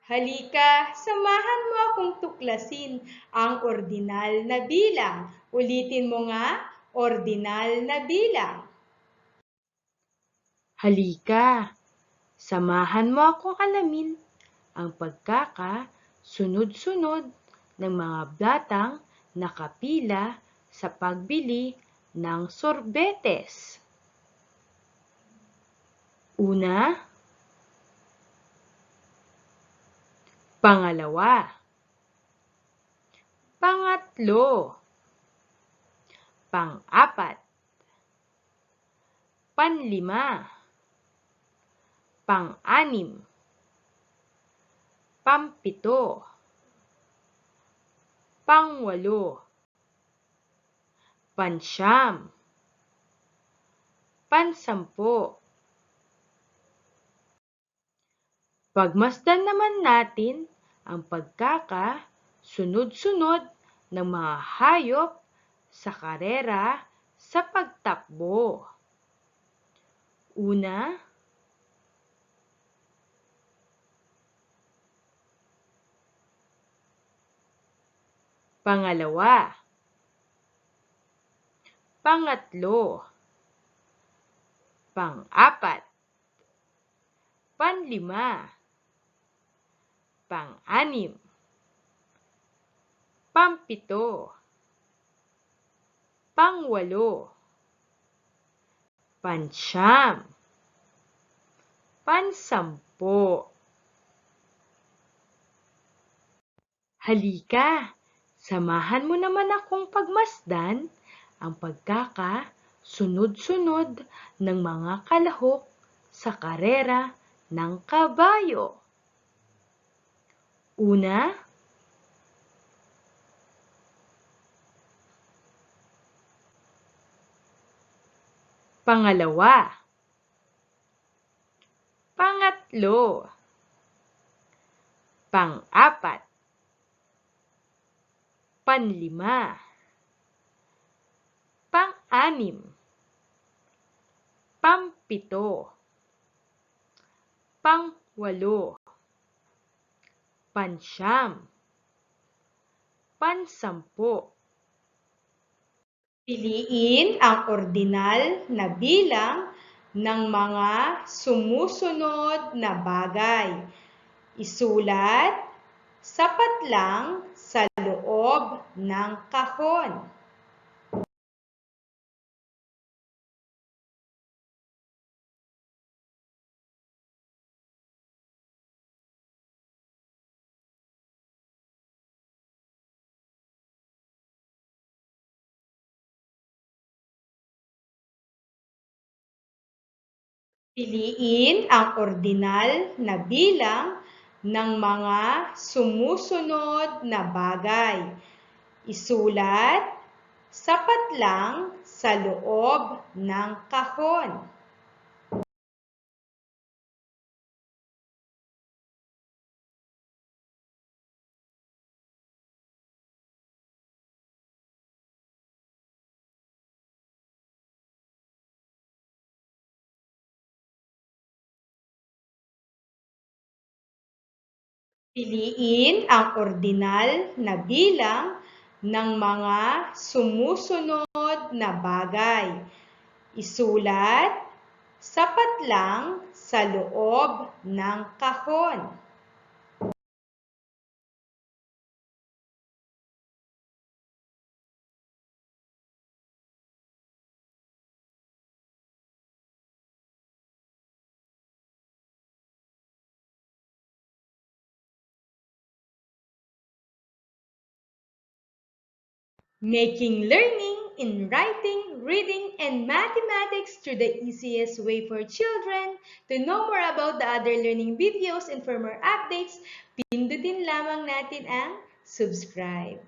Halika, samahan mo akong tuklasin ang ordinal na bilang. Ulitin mo nga, ordinal na bilang. Halika, samahan mo akong alamin ang pagkakasunod-sunod ng mga batang nakapila sa pagbili ng sorbetes. Una, pangalawa, pangatlo, pang-apat, panlima, pang-anim, pang-pito, pang-walo, pan-siyam, pan-sampo. Pagmasdan naman natin ang pagkakasunod-sunod ng mga hayop sa karera sa pagtakbo. Una, pangalawa, pangatlo, pang-apat, panlima, pang-anim, pang-pito, pang-walo, pan-siyam, pan-sampo. Halika, samahan mo naman akong pagmasdan ang pagkakasunod-sunod ng mga kalahok sa karera ng kabayo. Una, pangalawa, pangatlo, pang-apat, panlima, pang-anim, pang-pito, pang-walo, pan-siyam, pan-sampo. Piliin ang ordinal na bilang ng mga sumusunod na bagay. Isulat sapat lang sa loob ng kahon. Piliin ang ordinal na bilang ng mga sumusunod na bagay. Isulat sapat lang sa loob ng kahon. Piliin ang ordinal na bilang ng mga sumusunod na bagay. Isulat sapat lang sa loob ng kahon. Making learning in writing, reading, and mathematics through the easiest way for children. To know more about the other learning videos and for more updates, pindutin lamang natin ang subscribe.